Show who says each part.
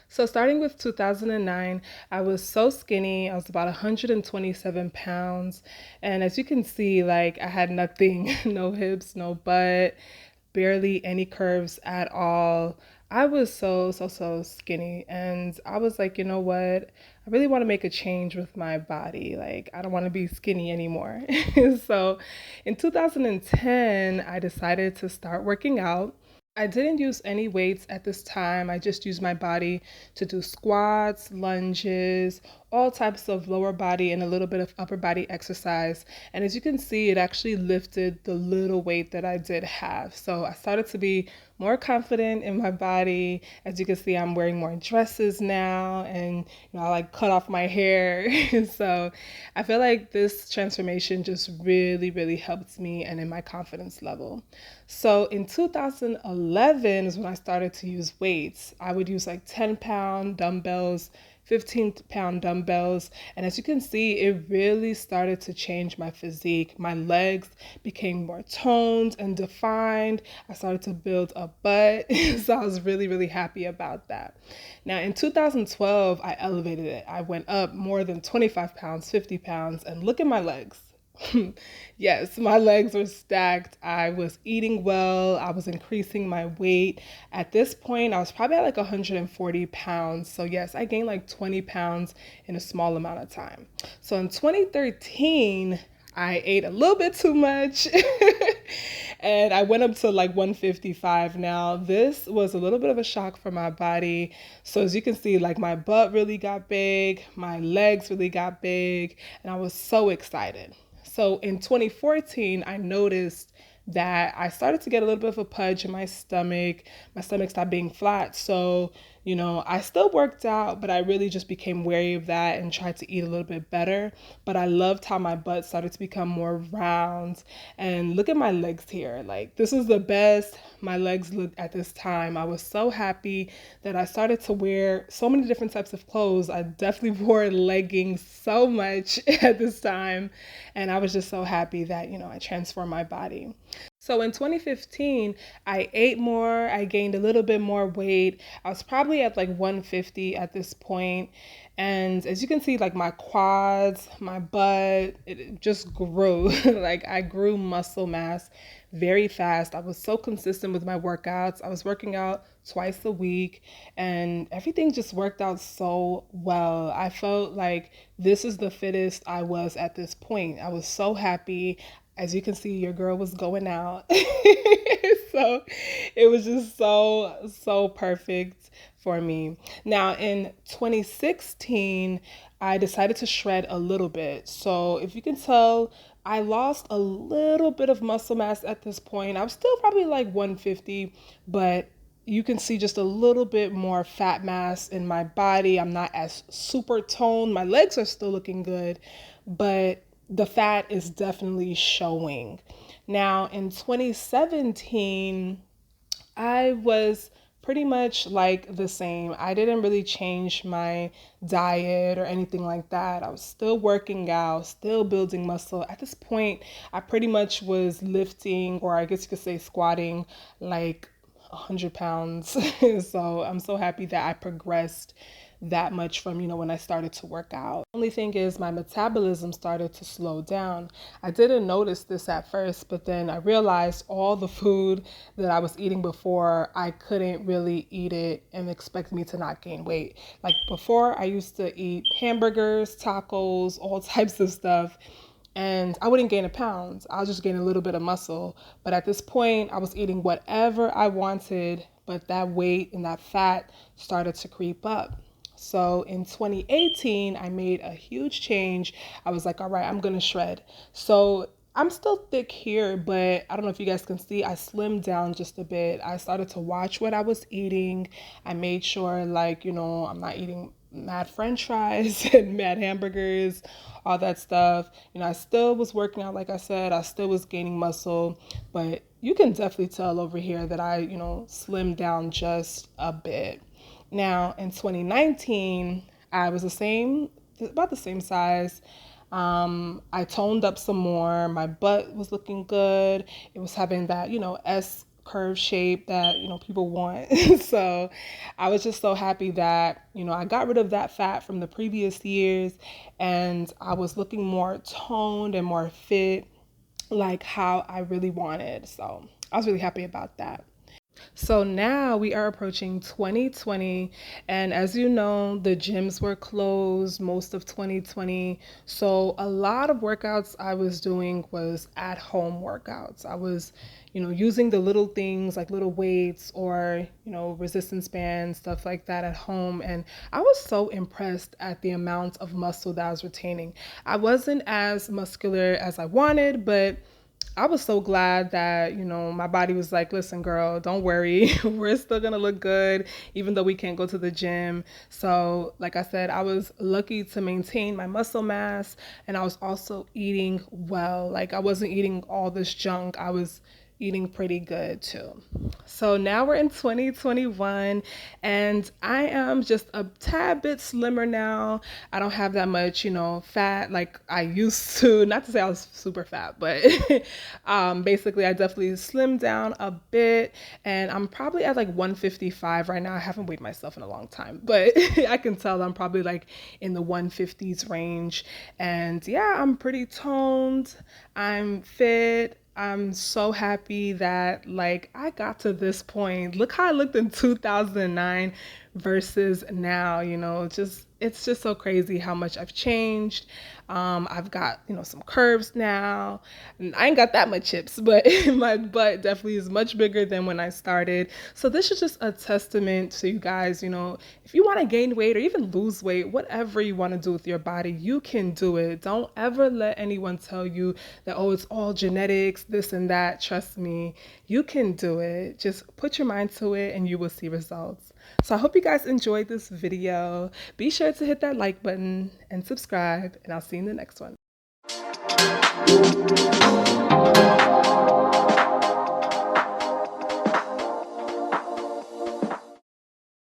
Speaker 1: So starting with 2009, I was so skinny. I was about 127 pounds. And as you can see, like I had nothing, no hips, no butt, barely any curves at all. I was so skinny. And I was like, you know what? I really want to make a change with my body. Like, I don't want to be skinny anymore. So in 2010, I decided to start working out. I didn't use any weights at this time. I just used my body to do squats, lunges, all types of lower body and a little bit of upper body exercise. And as you can see, it actually lifted the little weight that I did have. So I started to be more confident in my body. As you can see, I'm wearing more dresses now, and I like cut off my hair. So I feel like this transformation just really helped me and in my confidence level. So in 2011 is when I started to use weights. I would use like 10-pound dumbbells, 15-pound dumbbells. And as you can see, it really started to change my physique. My legs became more toned and defined. I started to build a butt. So I was really happy about that. Now in 2012, I elevated it. I went up more than 25 pounds, 50 pounds, and look at my legs. Yes, my legs were stacked. I was eating well. I was increasing my weight. At this point, I was probably at like 140 pounds. So, yes, I gained like 20 pounds in a small amount of time. So, in 2013, I ate a little bit too much and I went up to like 155. Now, this was a little bit of a shock for my body. So, as you can see, like my butt really got big, my legs really got big, and I was so excited. So in 2014, I noticed that I started to get a little bit of a pudge in my stomach. My stomach stopped being flat. So, I still worked out, but I really just became wary of that and tried to eat a little bit better. But I loved how my butt started to become more round. And look at my legs here. Like, this is the best my legs looked at this time. I was so happy that I started to wear so many different types of clothes. I definitely wore leggings so much at this time. And I was just so happy that, I transformed my body. So in 2015, I ate more, I gained a little bit more weight. I was probably at like 150 at this point. And as you can see, like my quads, my butt, it just grew. Like I grew muscle mass very fast. I was so consistent with my workouts. I was working out twice a week and everything just worked out so well. I felt like this is the fittest I was at this point. I was so happy. As you can see, your girl was going out. So it was just so perfect for me. Now in 2016, I decided to shred a little bit. So if you can tell, I lost a little bit of muscle mass at this point. I was still probably like 150, but you can see just a little bit more fat mass in my body. I'm not as super toned. My legs are still looking good, but the fat is definitely showing. Now in 2017, I was pretty much like the same. I didn't really change my diet or anything like that. I was still working out, still building muscle. At this point, I pretty much was lifting, or I guess you could say squatting, like 100 pounds. So I'm so happy that I progressed that much from, when I started to work out. The only thing is my metabolism started to slow down. I didn't notice this at first, but then I realized all the food that I was eating before, I couldn't really eat it and expect me to not gain weight. Like before, I used to eat hamburgers, tacos, all types of stuff, and I wouldn't gain a pound. I'll just gain a little bit of muscle. But at this point, I was eating whatever I wanted, but that weight and that fat started to creep up. So in 2018, I made a huge change. I was like, all right, I'm going to shred. So I'm still thick here, but I don't know if you guys can see, I slimmed down just a bit. I started to watch what I was eating. I made sure, like, I'm not eating mad french fries and mad hamburgers, all that stuff. I still was working out, like I said, I still was gaining muscle, but you can definitely tell over here that I, slimmed down just a bit. Now in 2019, I was about the same size. I toned up some more. My butt was looking good. It was having that, S curve shape that, people want. So I was just so happy that, I got rid of that fat from the previous years and I was looking more toned and more fit, like how I really wanted. So I was really happy about that. So now we are approaching 2020, and as you know, the gyms were closed most of 2020. So a lot of workouts I was doing was at home workouts. I was, using the little things like little weights or, resistance bands, stuff like that at home. And I was so impressed at the amount of muscle that I was retaining. I wasn't as muscular as I wanted, but I was so glad that, my body was like, listen, girl, don't worry. We're still going to look good, even though we can't go to the gym. So, like I said, I was lucky to maintain my muscle mass. And I was also eating well. Like, I wasn't eating all this junk. I was eating pretty good too. So now we're in 2021 and I am just a tad bit slimmer now. I don't have that much, fat like I used to. Not to say I was super fat, but basically I definitely slimmed down a bit and I'm probably at like 155 right now. I haven't weighed myself in a long time, but I can tell I'm probably like in the 150s range. And yeah, I'm pretty toned. I'm fit. I'm so happy that like I got to this point. Look how I looked in 2009 versus now, just it's just so crazy how much I've changed. I've got, some curves now. And I ain't got that much hips, but my butt definitely is much bigger than when I started. So this is just a testament to you guys, if you want to gain weight or even lose weight, whatever you want to do with your body, you can do it. Don't ever let anyone tell you that, oh, it's all genetics, this and that. Trust me, you can do it. Just put your mind to it and you will see results. So I hope you guys enjoyed this video. Be sure to hit that like button and subscribe, and I'll see you in the next one.